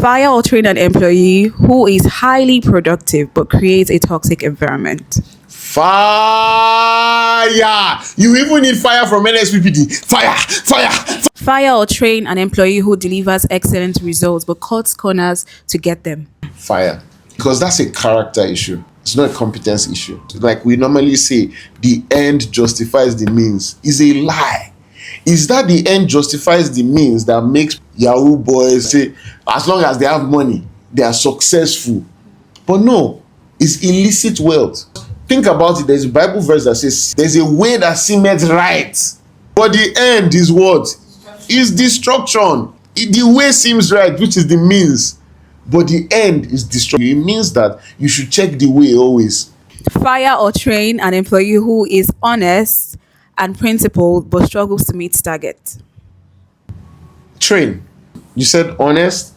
Fire or train an employee who is highly productive but creates a toxic environment. Fire! You even need fire from NSPPD. Fire! Fire! Fire or train an employee who delivers excellent results but cuts corners to get them. Fire. Because that's a character issue. It's not a competence issue. Like we normally say, the end justifies the means. Is a lie. Is that the end justifies the means that makes Yahoo boys say, as long as they have money, they are successful? But no, it's illicit wealth. Think about it. There's a Bible verse that says, there's a way that seemeth right, but the end is what? Is destruction. The way seems right, which is the means, but the end is destruction. It means that you should check the way always. Fire or train an employee who is honest and principled but struggles to meet targets. Train. You said honest,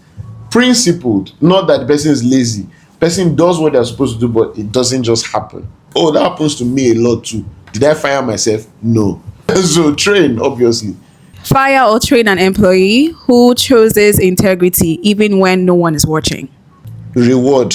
principled. Not that the person is lazy. Person does what they're supposed to do, but it doesn't just happen. Oh, that happens to me a lot too. Did I fire myself? No. So train, obviously. Fire or train an employee who chooses integrity even when no one is watching. Reward.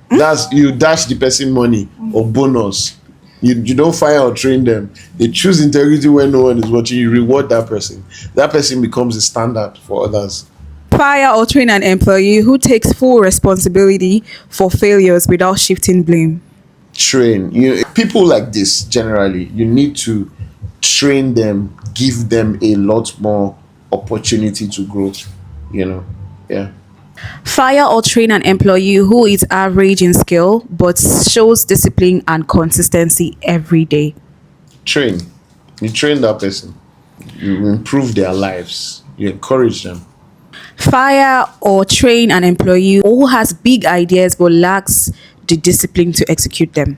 That's you dash the person money or bonus. You don't fire or train them. They choose integrity when no one is watching. You reward that person. That person becomes a standard for others. Fire or train an employee who takes full responsibility for failures without shifting blame. Train. People like this generally, you need to train them, give them a lot more opportunity to grow. Yeah. Fire or train an employee who is average in skill but shows discipline and consistency every day. Train. You train that person. You improve their lives. You encourage them. Fire or train an employee who has big ideas but lacks the discipline to execute them.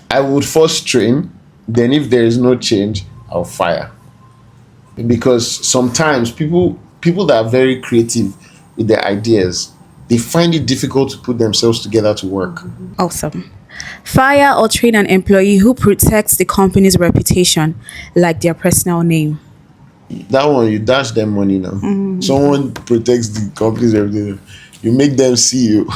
I would first train, then if there is no change, I'll fire. Because sometimes people that are very creative with their ideas, they find it difficult to put themselves together to work. Awesome. Fire or train an employee who protects the company's reputation like their personal name. That one, you dash them money now. Someone protects the company's reputation. You make them see you.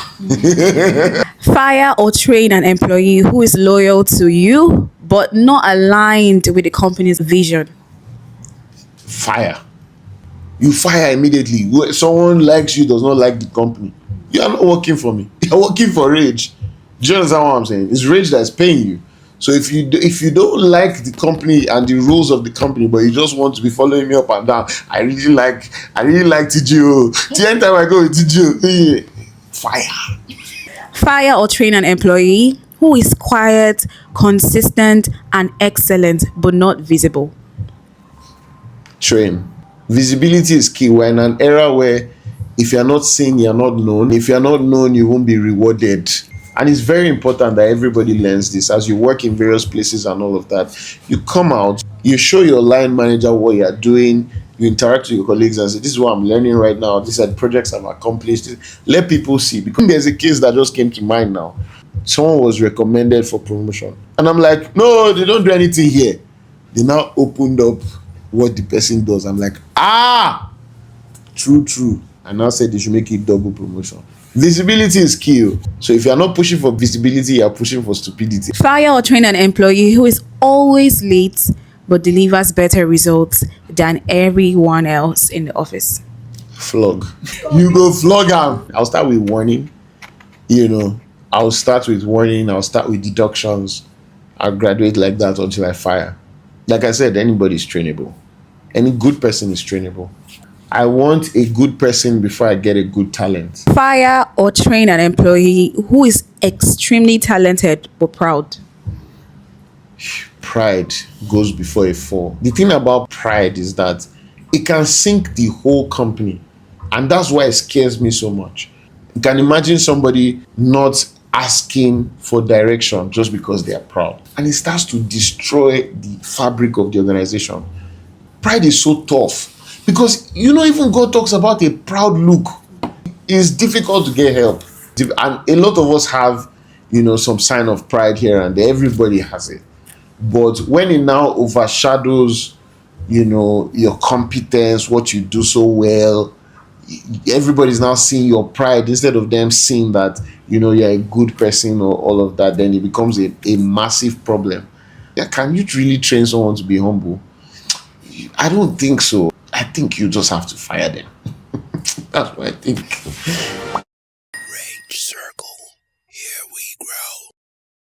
Fire or train an employee who is loyal to you but not aligned with the company's vision. Fire. You fire immediately. Someone likes you, does not like the company. You are not working for me. You're working for Rage. Do you understand what I'm saying? It's Rage that's paying you. So if you don't like the company and the rules of the company, but you just want to be following me up and down, I really like TGO. The end time I go with TGO, fire. Fire or train an employee who is quiet, consistent, and excellent but not visible. Train. Visibility is key. We're in an era where if you're not seen, you're not known. If you're not known, you won't be rewarded. And it's very important that everybody learns this as you work in various places and all of that. You come out, you show your line manager what you're doing, you interact with your colleagues and say, this is what I'm learning right now. These are the projects I've accomplished. Let people see. Because there's a case that just came to mind now. Someone was recommended for promotion. And I'm like, no, they don't do anything here. They now opened up what the person does. I'm like, true. I now said they should make it double promotion. Visibility is key. So if you're not pushing for visibility, you're pushing for stupidity. Fire or train an employee who is always late but delivers better results than everyone else in the office. Flog. You go flog them. I'll start with warning. I'll start with warning. I'll start with deductions. I'll graduate like that until I fire. Like I said, anybody's trainable. Any good person is trainable. I want a good person before I get a good talent. Fire or train an employee who is extremely talented but proud. Pride goes before a fall. The thing about pride is that it can sink the whole company. And that's why it scares me so much. You can imagine somebody not asking for direction just because they are proud. And it starts to destroy the fabric of the organization. Pride is so tough. Because, even God talks about a proud look. It's difficult to get help. And a lot of us have, some sign of pride here and there. Everybody has it. But when it now overshadows, your competence, what you do so well, everybody's now seeing your pride instead of them seeing that, you're a good person or all of that, then it becomes a massive problem. Yeah, can you really train someone to be humble? I don't think so. I think you just have to fire them. That's what I think.